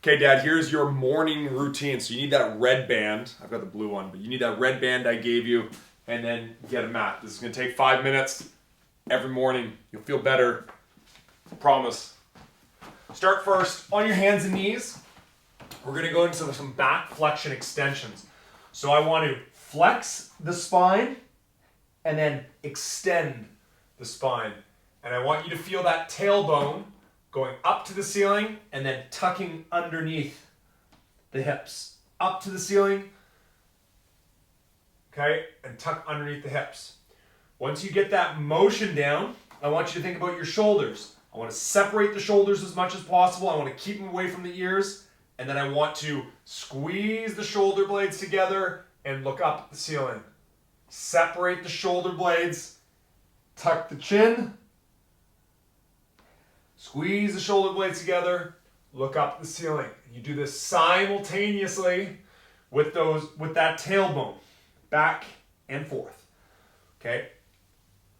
Okay, Dad, here's your morning routine. So you need that red band. I've got the blue one, but you need that red band I gave you, and then get a mat. This is going to take 5 minutes every morning. You'll feel better. I promise. Start first on your hands and knees. We're going to go into some back flexion extensions. So I want to flex the spine and then extend the spine. And I want you to feel that tailbone going up to the ceiling and then tucking underneath the hips. Up to the ceiling, okay, and tuck underneath the hips. Once you get that motion down, I want you to think about your shoulders. I want to separate the shoulders as much as possible. I want to keep them away from the ears. And then I want to squeeze the shoulder blades together and look up at the ceiling. Separate the shoulder blades, tuck the chin, squeeze the shoulder blades together, look up at the ceiling. You do this simultaneously with that tailbone, back and forth. Okay,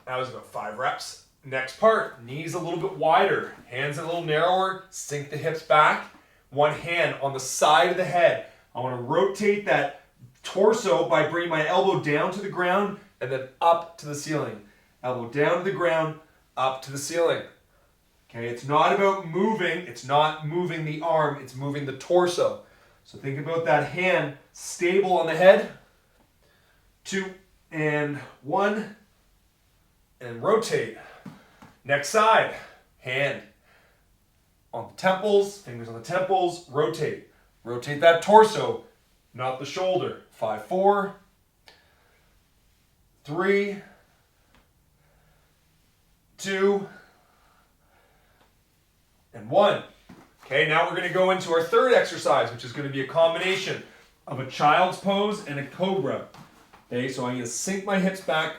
that was about 5 reps. Next part, knees a little bit wider, hands a little narrower, sink the hips back. One hand on the side of the head. I want to rotate that torso by bringing my elbow down to the ground and then up to the ceiling. Elbow down to the ground, up to the ceiling. Okay, it's not about moving. It's not moving the arm. It's moving the torso. So think about that hand stable on the head. 2 and 1 and rotate. Next side, hand on the temples, fingers on the temples, rotate. Rotate that torso, not the shoulder. 5, 4, 3, 2, and 1. Okay, now we're going to go into our third exercise, which is going to be a combination of a child's pose and a cobra. Okay, so I'm going to sink my hips back.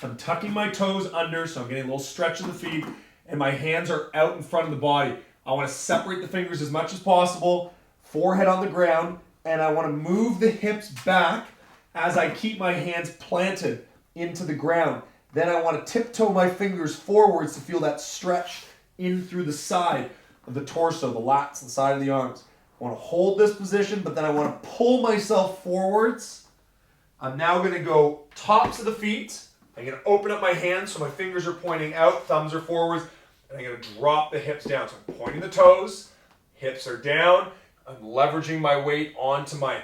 I'm tucking my toes under, so I'm getting a little stretch in the feet, and my hands are out in front of the body. I want to separate the fingers as much as possible, forehead on the ground, and I want to move the hips back as I keep my hands planted into the ground. Then I want to tiptoe my fingers forwards to feel that stretch in through the side of the torso, the lats, the side of the arms. I want to hold this position, but then I want to pull myself forwards. I'm now going to go tops of the feet. I'm going to open up my hands so my fingers are pointing out, thumbs are forwards, and I'm going to drop the hips down. So I'm pointing the toes, hips are down, I'm leveraging my weight onto my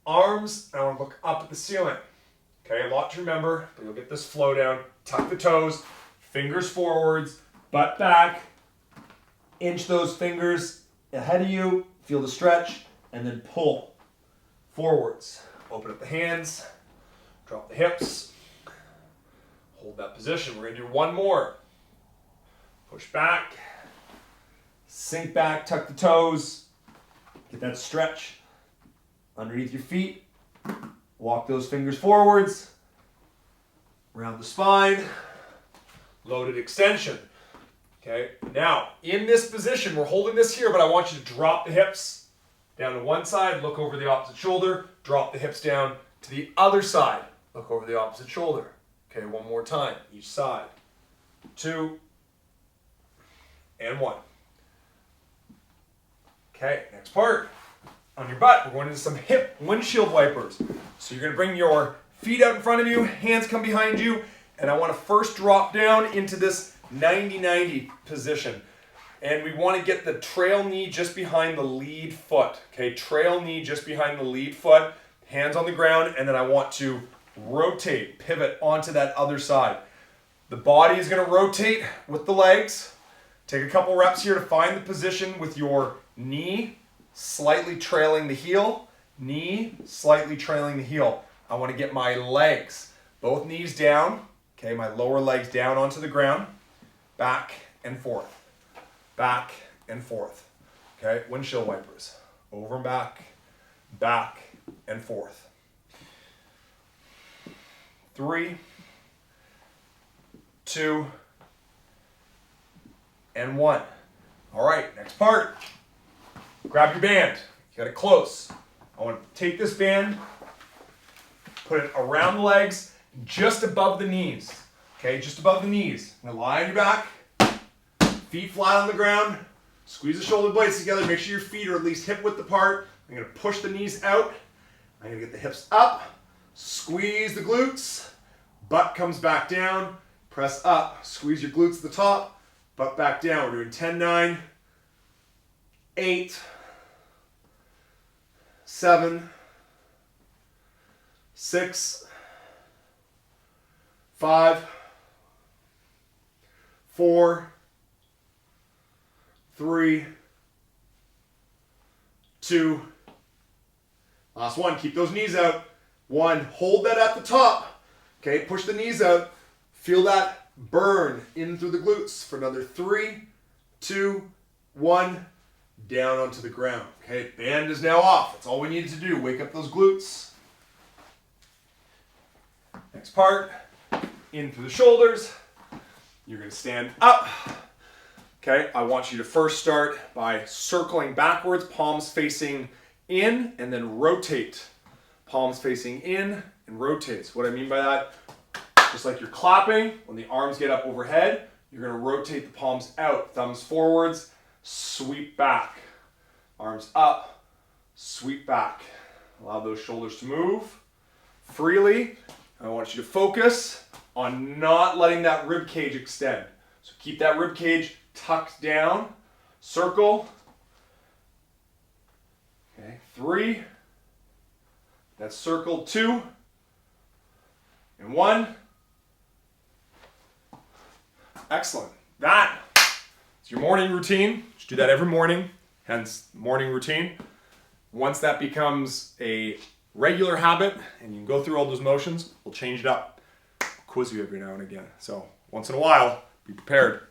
arms, and I want to look up at the ceiling. Okay, a lot to remember, but you'll get this flow down. Tuck the toes, fingers forwards, butt back, inch those fingers ahead of you, feel the stretch, and then pull forwards. Open up the hands, drop the hips. Hold that position. We're going to do one more. Push back. Sink back, tuck the toes. Get that stretch underneath your feet. Walk those fingers forwards. Round the spine. Loaded extension. Okay, now in this position, we're holding this here, but I want you to drop the hips down to one side, look over the opposite shoulder, drop the hips down to the other side, look over the opposite shoulder. Okay, one more time, each side. 2 and 1. Okay, next part. On your butt, we're going into some hip windshield wipers. So you're going to bring your feet out in front of you, hands come behind you, and I want to first drop down into this 90-90 position. And we want to get the trail knee just behind the lead foot. Okay, trail knee just behind the lead foot, hands on the ground, and then I want to rotate, pivot onto that other side. The body is going to rotate with the legs. Take a couple reps here to find the position with your knee slightly trailing the heel, knee slightly trailing the heel. I want to get my legs, both knees down, okay, my lower legs down onto the ground, back and forth, back and forth. Okay, windshield wipers, over and back, back and forth. 3, 2, and 1. All right, next part. Grab your band. You got it close. I want to take this band, put it around the legs, just above the knees. Okay, just above the knees. Now lie on your back, feet flat on the ground, Squeeze the shoulder blades together. Make sure your feet are at least hip width apart. I'm going to push the knees out. I'm going to get the hips up. Squeeze the glutes. Butt comes back down. Press up. Squeeze your glutes at the top. Butt back down. We're doing 10, 9, 8, 7, 6, 5, 4, 3, 2, last one. Keep those knees out. 1, hold that at the top. Okay, push the knees out. Feel that burn in through the glutes for another 3, 2, 1, down onto the ground. Okay, band is now off. That's all we needed to do. Wake up those glutes. Next part, in through the shoulders. You're going to stand up. Okay, I want you to first start by circling backwards, palms facing in, and then rotate. Palms facing in and rotate. So what I mean by that, just like you're clapping, when the arms get up overhead, you're going to rotate the palms out, thumbs forwards, sweep back. Arms up, sweep back. Allow those shoulders to move freely. I want you to focus on not letting that rib cage extend. So keep that rib cage tucked down. Circle. Okay, 3. That's circle 2. And 1. Excellent. That is your morning routine. Just do that every morning. Hence, morning routine. Once that becomes a regular habit and you can go through all those motions, we'll change it up. I'll quiz you every now and again. So once in a while, be prepared.